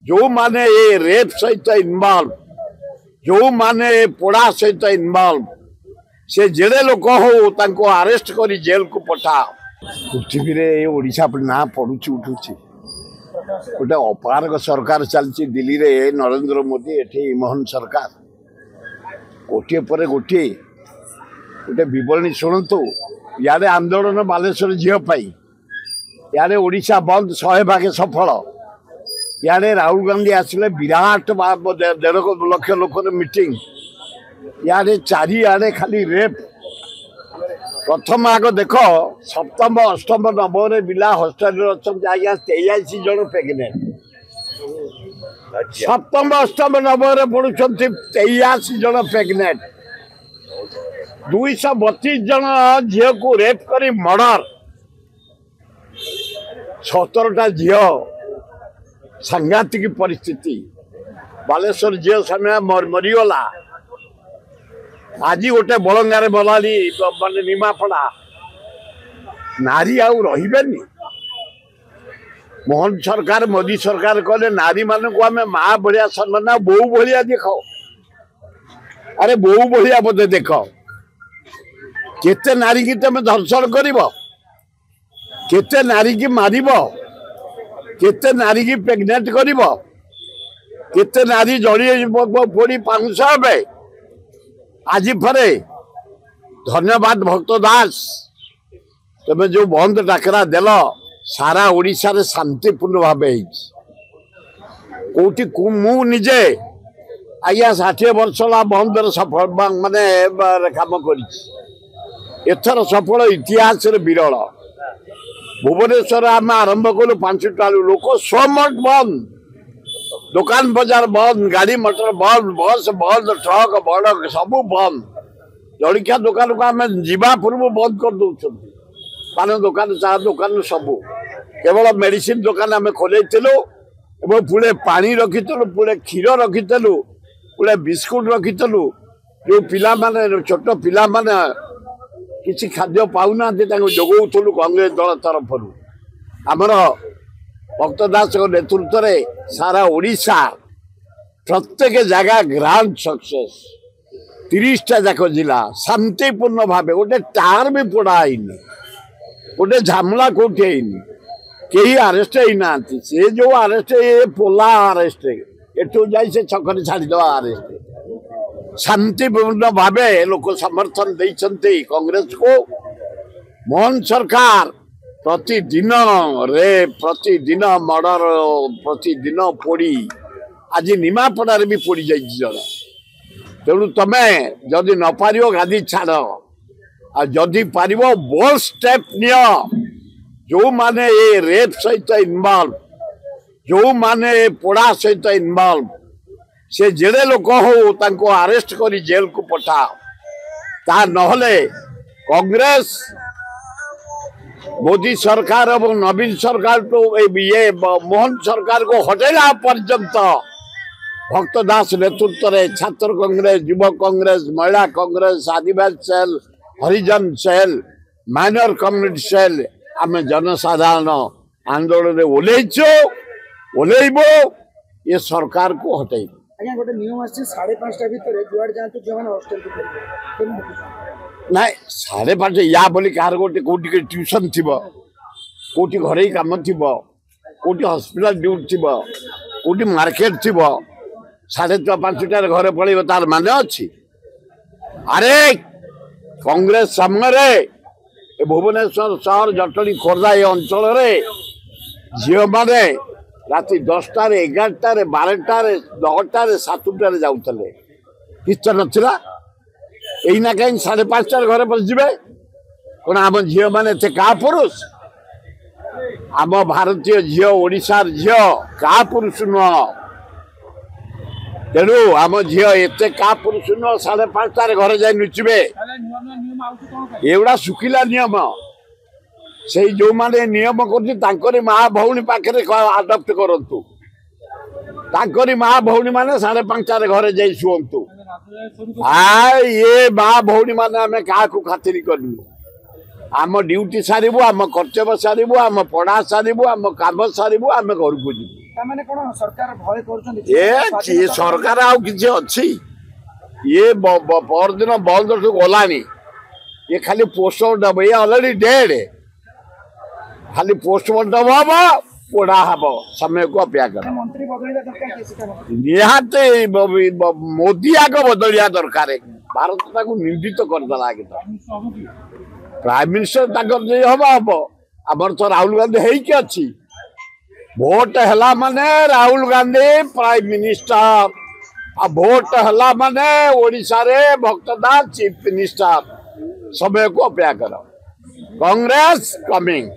जो माने ये रेप सहित इनवॉल्व जो माने पोड़ा सहित इनवॉल्व से जेडे लोक हो अरेस्ट कर जेल को पठा पृथ्वी रे ओडिशा ना पड़ुची उठुची गोटे अपारक सरकार चलती दिल्ली रे नरेंद्र मोदी एठे मोहन सरकार गोटे पर गोटे गोटे बरणी शुणु इे आंदोलन बालेश्वर झीपाई इे ओडिशा बंद 100 भागे सफल इे राहुल गांधी आसिले विराट 1.5 लाख लोक मीटिंग इे चारिआडे खाली रेप प्रथम आग देख सप्तम अष्टम नवम पिला हस्टेल अच्छा आज्ञा 83 जन प्रेगनेंट सप्तम अष्टम नवम पढ़ुं 83 जन प्रेगनेंट 232 जन झील को रेप कर मर्डर 17टा झील सांघातिक परिस्थिति बालेश्वर झील समय मरीगला आज गोटे बलंगारे बलाली माने निमापड़ा नारी आउ रही मोहन सरकार मोदी सरकार कहले नारी मान को आम माँ भाया सम्मान बो भाया देख अरे बो भाया बोधे देख केते नारी की तुम धर्षण कर केते नारी की मार केते नारी की प्रेग्नेंट कर केते नारी जड़ी पोड़ी पांच हे आज फरे धन्यवाद भक्त दास तुम्हें जो बंद डाकरा देल सारा ओडिशा रे शांतिपूर्ण भाव कौटी मुझे आज्ञा 60 वर्ष बंद सफल माने काम कर सफल इतिहास विरल भुवनेश्वर आम आरंभ कलु 5टा लोक सोमठ बंद दुकान बजार बंद गाड़ी मोटर बंद बस बंद ट्रक बड़ सब बंद जलिया दुकान को आम जीवा पूर्व बंद कर दौर पान दुकान चा दुकान सब केवल मेडिसिन दुकान आम खोलू पुणे पानी रखीलु पुणे क्षीर रखीलु पुणे बिस्कुट रखीलु जो पिला माने छोट पिला माने किसी खाद्य पाऊना जोगौलु कांग्रेस दल तरफ आमर भक्त दास नेतृत्व में सारा ओडिशा प्रत्येक जगह ग्रांड सक्सेस 30टा जाक जिला शांतिपूर्ण भाव गोटे टार भी पोड़ाई गोटे झामला कौटे कहीं अरेस्ट होना से जो अरेस्ट पोला अरेस्ट एटू जा छक छाड़द अरेस्ट शांतिपूर्ण भाव लोक समर्थन देते कांग्रेस को मोहन सरकार प्रतिदिन रेप प्रतिदिन मर्डर प्रतिदिन पोड़ी आज निमापड़ा भी पोड़ी जाए तेणु तुम्हें जदि न पार गादी छाड़ आदि पार बोल्ड स्टेप नियो जो माने ये रेप सहित इनवॉल्व जो माने पोड़ा सहित इनवॉल्व से जेडे लोक हो अरेस्ट कर जेल को पठा ता नहले कांग्रेस मोदी सरकार और नवीन सरकार तो ये मोहन सरकार को हटेला पर्यंत भक्त दास नेतृत्व में छात्र कांग्रेस युवक कांग्रेस महिला कांग्रेस आदिवासी सेल हरिजन सेल माइनर कम्युनिटी सेल आम जनसाधारण आंदोलन ओल्लैबो ये सरकार को हटेब आज्ञा गोटे नियम आसी 5:30 भितर जुआड़ जातु जो माने हॉस्टल को ना 5:30 या बोली कार गोटे कोटी ट्यूशन थी कोटी घर कम थी कोटी हॉस्पिटल ड्यूटी थी कोटी मार्केट थी 5:30 घर पड़े तार मान अच्छी अरे कांग्रेस सामने भुवनेश्वर सहर जटणी खोर्धा ये अंचल झील मैंने राति 10टार 11टार 12टार 9टार 7टार जाऊे किस नाला यहीना कहीं 5:30 घर पशिजे कौन आम झील मैंने क्या पुरुष आम भारतीय झील ओडिशार झील क्या पुरुष नुह तेणु आम झील एत क्या पुरुष नुह 5:30 घर जाए नुचिबे एगुड़ा शुखिला नियम से जो माने नियम कर माँ भौणी पाखे आडप्ट करतु माँ भौणी मैंने 5:30 घर जा शुंतु ये माँ भौणी मैंने आम क्या खातिर करूँ आम ड्यूटी सारू आम कर्तव्य सारू आम पढ़ा सारू आम कम सारू आम घर को जीव तामाने कोन सरकार भय करछन ये सरकार आउ किसी अच्छी ये परदिन बंद गलानी ये खाली पोस्टमार्टम ये ऑलरेडी डेड खाली पोस्टमार्टम हम पोड़ा हम समय को अपेक्षा कर मंत्री बदलिला दरकार केसिका निहाते मोदी आग बदलिया दरकार भारत ताको निंदित करदेला आगे प्राइम मिनिस्टर ताकर हम हम आमर तो राहुल गांधी है अच्छी भोट है माने राहुल गांधी प्राइम मिनिस्टर आ भोट है माने ओडिशा रे भक्तदास चीफ मिनिस्टर समय को अपेक्षा कर कांग्रेस कमिंग।